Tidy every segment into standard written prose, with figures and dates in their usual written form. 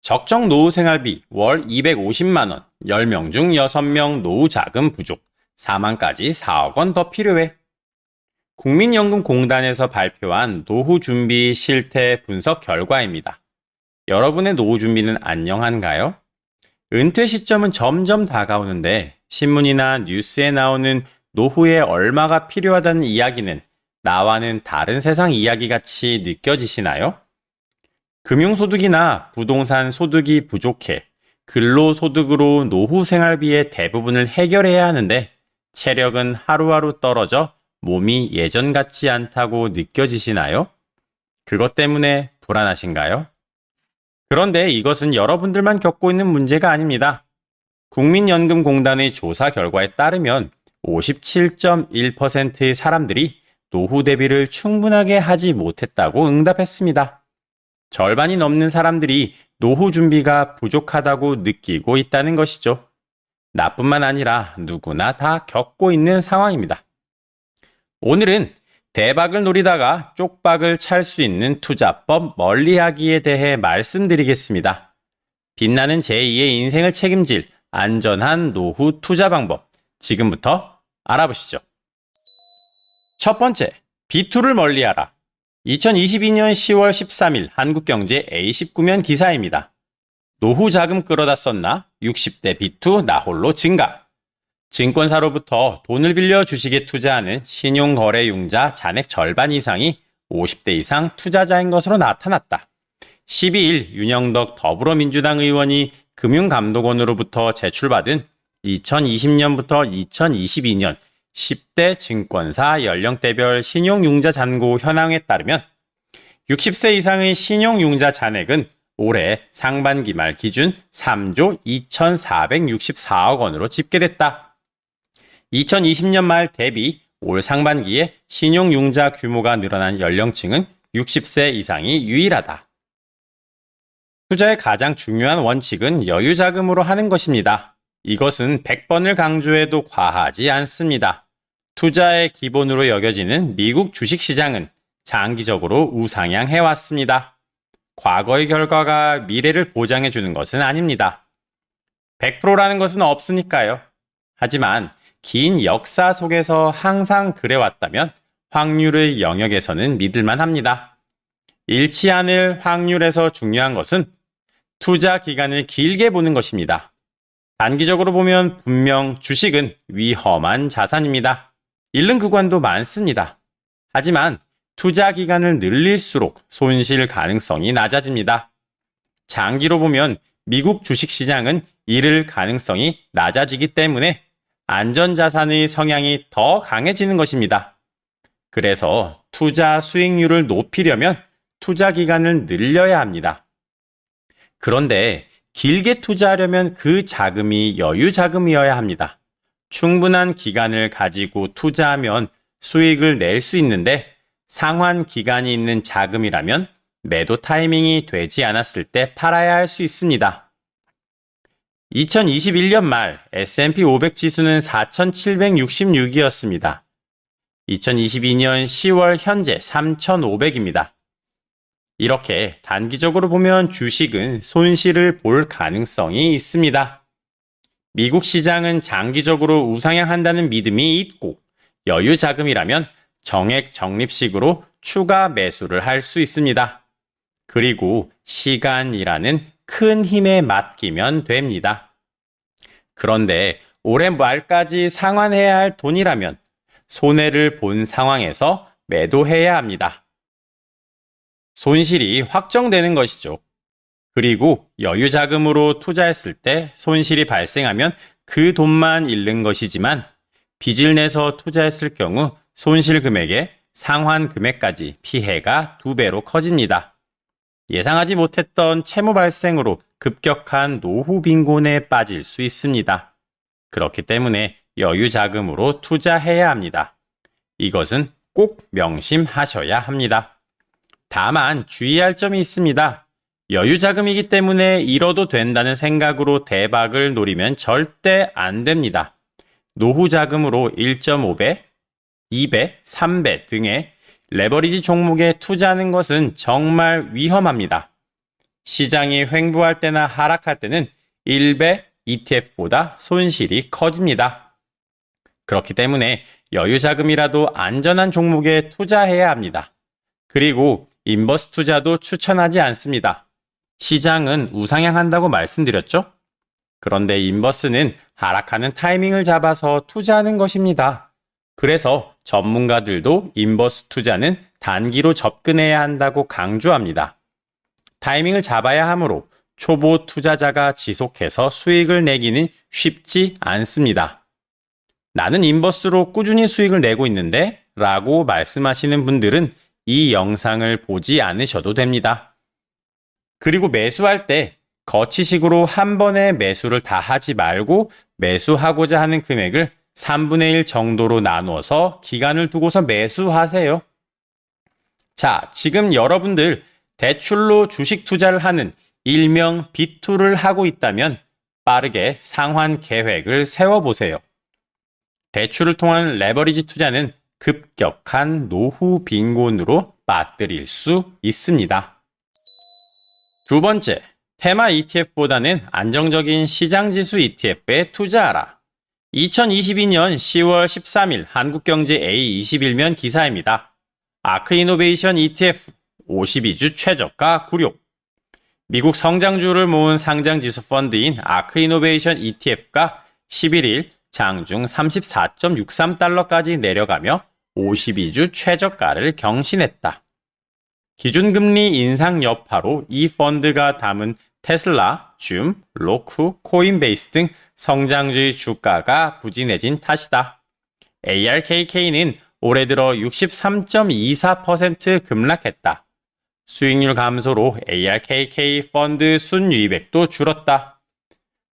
적정 노후 생활비 월 250만원, 10명 중 6명 노후 자금 부족, 사망까지 4억 원 더 필요해. 국민연금공단에서 발표한 노후 준비 실태 분석 결과입니다. 여러분의 노후 준비는 안녕한가요? 은퇴 시점은 점점 다가오는데 신문이나 뉴스에 나오는 노후에 얼마가 필요하다는 이야기는 나와는 다른 세상 이야기 같이 느껴지시나요? 금융소득이나 부동산 소득이 부족해 근로소득으로 노후 생활비의 대부분을 해결해야 하는데 체력은 하루하루 떨어져 몸이 예전 같지 않다고 느껴지시나요? 그것 때문에 불안하신가요? 그런데 이것은 여러분들만 겪고 있는 문제가 아닙니다. 국민연금공단의 조사 결과에 따르면 57.1%의 사람들이 노후 대비를 충분하게 하지 못했다고 응답했습니다. 절반이 넘는 사람들이 노후 준비가 부족하다고 느끼고 있다는 것이죠. 나뿐만 아니라 누구나 다 겪고 있는 상황입니다. 오늘은 대박을 노리다가 쪽박을 찰 수 있는 투자법 멀리하기에 대해 말씀드리겠습니다. 빛나는 제2의 인생을 책임질 안전한 노후 투자 방법, 지금부터 알아보시죠. 첫 번째, 비투를 멀리하라. 2022년 10월 13일 한국경제 A19면 기사입니다. 노후 자금 끌어다 썼나? 60대 비투 나홀로 증가. 증권사로부터 돈을 빌려 주식에 투자하는 신용거래융자 잔액 절반 이상이 50대 이상 투자자인 것으로 나타났다. 12일 윤영덕 더불어민주당 의원이 금융감독원으로부터 제출받은 2020년부터 2022년 10대 증권사 연령대별 신용융자 잔고 현황에 따르면 60세 이상의 신용융자 잔액은 올해 상반기 말 기준 3조 2,464억 원으로 집계됐다. 2020년 말 대비 올 상반기에 신용융자 규모가 늘어난 연령층은 60세 이상이 유일하다. 투자의 가장 중요한 원칙은 여유자금으로 하는 것입니다. 이것은 100번을 강조해도 과하지 않습니다. 투자의 기본으로 여겨지는 미국 주식시장은 장기적으로 우상향해왔습니다. 과거의 결과가 미래를 보장해주는 것은 아닙니다. 100%라는 것은 없으니까요. 하지만 긴 역사 속에서 항상 그래왔다면 확률의 영역에서는 믿을만 합니다. 잃지 않을 확률에서 중요한 것은 투자 기간을 길게 보는 것입니다. 단기적으로 보면 분명 주식은 위험한 자산입니다. 잃는 구간도 많습니다. 하지만 투자 기간을 늘릴수록 손실 가능성이 낮아집니다. 장기로 보면 미국 주식시장은 잃을 가능성이 낮아지기 때문에 안전자산의 성향이 더 강해지는 것입니다. 그래서 투자 수익률을 높이려면 투자 기간을 늘려야 합니다. 그런데 길게 투자하려면 그 자금이 여유 자금이어야 합니다. 충분한 기간을 가지고 투자하면 수익을 낼 수 있는데 상환 기간이 있는 자금이라면 매도 타이밍이 되지 않았을 때 팔아야 할 수 있습니다. 2021년 말 S&P 500 지수는 4,766이었습니다. 2022년 10월 현재 3,500입니다. 이렇게 단기적으로 보면 주식은 손실을 볼 가능성이 있습니다. 미국 시장은 장기적으로 우상향한다는 믿음이 있고 여유 자금이라면 정액 적립식으로 추가 매수를 할 수 있습니다. 그리고 시간이라는 큰 힘에 맡기면 됩니다. 그런데 올해 말까지 상환해야 할 돈이라면 손해를 본 상황에서 매도해야 합니다. 손실이 확정되는 것이죠. 그리고 여유 자금으로 투자했을 때 손실이 발생하면 그 돈만 잃는 것이지만 빚을 내서 투자했을 경우 손실 금액에 상환 금액까지 피해가 2배로 커집니다. 예상하지 못했던 채무 발생으로 급격한 노후 빈곤에 빠질 수 있습니다. 그렇기 때문에 여유 자금으로 투자해야 합니다. 이것은 꼭 명심하셔야 합니다. 다만 주의할 점이 있습니다. 여유 자금이기 때문에 잃어도 된다는 생각으로 대박을 노리면 절대 안 됩니다. 노후 자금으로 1.5배, 2배, 3배 등의 레버리지 종목에 투자하는 것은 정말 위험합니다. 시장이 횡보할 때나 하락할 때는 일배 ETF보다 손실이 커집니다. 그렇기 때문에 여유 자금이라도 안전한 종목에 투자해야 합니다. 그리고 인버스 투자도 추천하지 않습니다. 시장은 우상향한다고 말씀드렸죠? 그런데 인버스는 하락하는 타이밍을 잡아서 투자하는 것입니다. 그래서 전문가들도 인버스 투자는 단기로 접근해야 한다고 강조합니다. 타이밍을 잡아야 하므로 초보 투자자가 지속해서 수익을 내기는 쉽지 않습니다. 나는 인버스로 꾸준히 수익을 내고 있는데 라고 말씀하시는 분들은 이 영상을 보지 않으셔도 됩니다. 그리고 매수할 때 거치식으로 한 번에 매수를 다 하지 말고 매수하고자 하는 금액을 3분의 1 정도로 나누어서 기간을 두고서 매수하세요. 자, 지금 여러분들 대출로 주식 투자를 하는 일명 비투를 하고 있다면 빠르게 상환 계획을 세워보세요. 대출을 통한 레버리지 투자는 급격한 노후 빈곤으로 빠뜨릴 수 있습니다. 두 번째, 테마 ETF보다는 안정적인 시장지수 ETF에 투자하라. 2022년 10월 13일 한국경제 A21면 기사입니다. 아크이노베이션 ETF 52주 최저가 굴욕. 미국 성장주를 모은 상장지수 펀드인 아크이노베이션 ETF가 11일 장중 34.63달러까지 내려가며 52주 최저가를 경신했다. 기준금리 인상 여파로 이 펀드가 담은 테슬라, 줌, 로쿠, 코인베이스 등 성장주의 주가가 부진해진 탓이다. ARKK는 올해 들어 63.24% 급락했다. 수익률 감소로 ARKK 펀드 순유입액도 줄었다.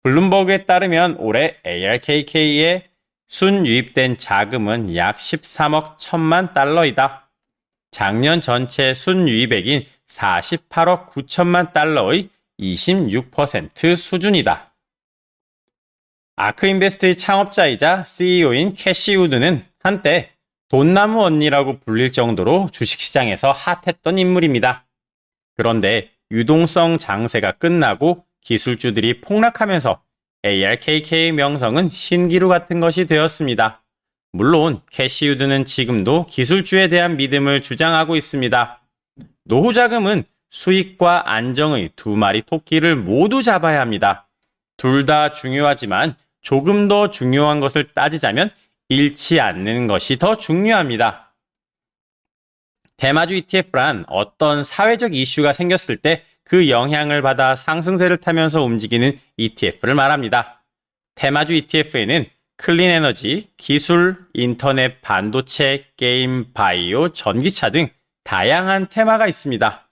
블룸버그에 따르면 올해 ARKK에 순유입된 자금은 약 13억 1천만 달러이다. 작년 전체 순유입액인 48억 9천만 달러의 26% 수준이다. 아크인베스트의 창업자이자 CEO인 캐시 우드는 한때 돈나무 언니라고 불릴 정도로 주식시장에서 핫했던 인물입니다. 그런데 유동성 장세가 끝나고 기술주들이 폭락하면서 ARKK의 명성은 신기루 같은 것이 되었습니다. 물론 캐시 우드는 지금도 기술주에 대한 믿음을 주장하고 있습니다. 노후 자금은 수익과 안정의 두 마리 토끼를 모두 잡아야 합니다. 둘 다 중요하지만 조금 더 중요한 것을 따지자면 잃지 않는 것이 더 중요합니다. 테마주 ETF란 어떤 사회적 이슈가 생겼을 때 그 영향을 받아 상승세를 타면서 움직이는 ETF를 말합니다. 테마주 ETF에는 클린 에너지, 기술, 인터넷, 반도체, 게임, 바이오, 전기차 등 다양한 테마가 있습니다.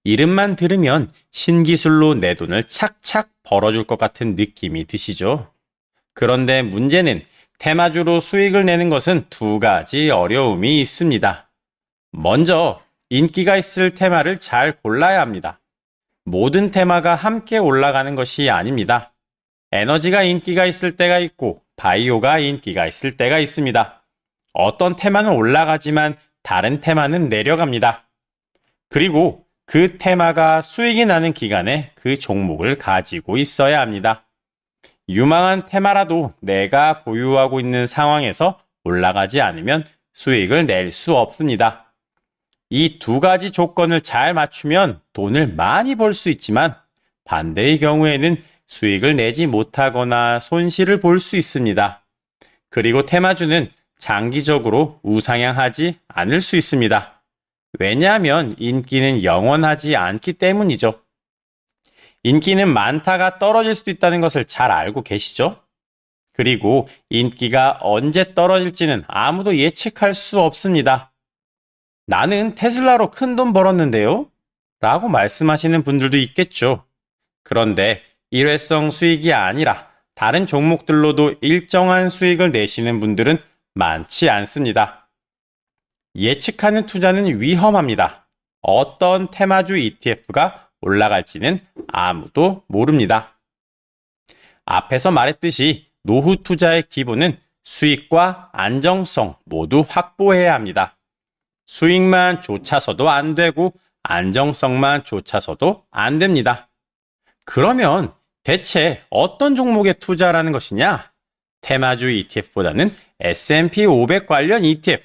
이름만 들으면 신기술로 내 돈을 착착 벌어줄 것 같은 느낌이 드시죠? 그런데 문제는 테마주로 수익을 내는 것은 두 가지 어려움이 있습니다. 먼저 인기가 있을 테마를 잘 골라야 합니다. 모든 테마가 함께 올라가는 것이 아닙니다. 에너지가 인기가 있을 때가 있고 바이오가 인기가 있을 때가 있습니다. 어떤 테마는 올라가지만 다른 테마는 내려갑니다. 그리고 그 테마가 수익이 나는 기간에 그 종목을 가지고 있어야 합니다. 유망한 테마라도 내가 보유하고 있는 상황에서 올라가지 않으면 수익을 낼 수 없습니다. 이 두 가지 조건을 잘 맞추면 돈을 많이 벌 수 있지만 반대의 경우에는 수익을 내지 못하거나 손실을 볼 수 있습니다. 그리고 테마주는 장기적으로 우상향하지 않을 수 있습니다. 왜냐하면 인기는 영원하지 않기 때문이죠. 인기는 많다가 떨어질 수도 있다는 것을 잘 알고 계시죠? 그리고 인기가 언제 떨어질지는 아무도 예측할 수 없습니다. 나는 테슬라로 큰 돈 벌었는데요? 라고 말씀하시는 분들도 있겠죠. 그런데 일회성 수익이 아니라 다른 종목들로도 일정한 수익을 내시는 분들은 많지 않습니다. 예측하는 투자는 위험합니다. 어떤 테마주 ETF가 올라갈지는 아무도 모릅니다. 앞에서 말했듯이 노후 투자의 기본은 수익과 안정성 모두 확보해야 합니다. 수익만 쫓아서도 안 되고 안정성만 쫓아서도 안 됩니다. 그러면 대체 어떤 종목에 투자라는 것이냐? 테마주 ETF보다는 S&P 500 관련 ETF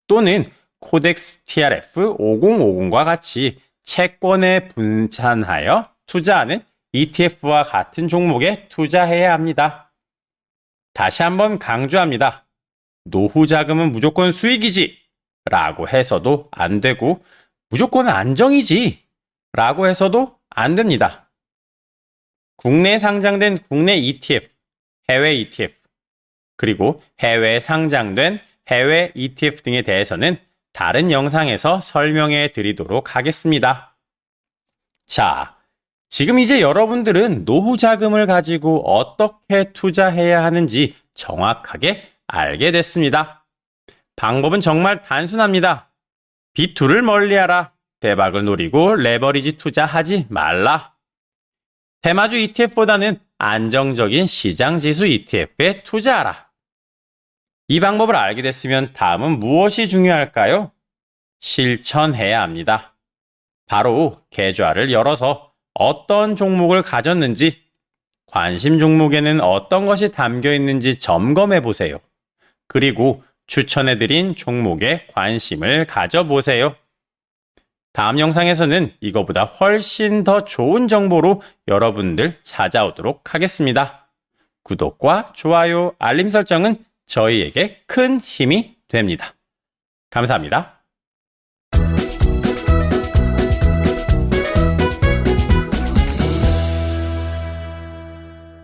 또는 코덱스 TRF 5050과 같이 채권에 분산하여 투자하는 ETF와 같은 종목에 투자해야 합니다. 다시 한번 강조합니다. 노후 자금은 무조건 수익이지 라고 해서도 안 되고 무조건 안정이지 라고 해서도 안 됩니다. 국내에 상장된 국내 ETF, 해외 ETF, 그리고 해외에 상장된 해외 ETF 등에 대해서는 다른 영상에서 설명해 드리도록 하겠습니다. 자, 지금 이제 여러분들은 노후 자금을 가지고 어떻게 투자해야 하는지 정확하게 알게 됐습니다. 방법은 정말 단순합니다. 비투를 멀리하라. 대박을 노리고 레버리지 투자하지 말라. 테마주 ETF보다는 안정적인 시장지수 ETF에 투자하라. 이 방법을 알게 됐으면 다음은 무엇이 중요할까요? 실천해야 합니다. 바로 계좌를 열어서 어떤 종목을 가졌는지, 관심 종목에는 어떤 것이 담겨 있는지 점검해 보세요. 그리고 추천해드린 종목에 관심을 가져보세요. 다음 영상에서는 이거보다 훨씬 더 좋은 정보로 여러분들 찾아오도록 하겠습니다. 구독과 좋아요, 알림 설정은 저희에게 큰 힘이 됩니다. 감사합니다.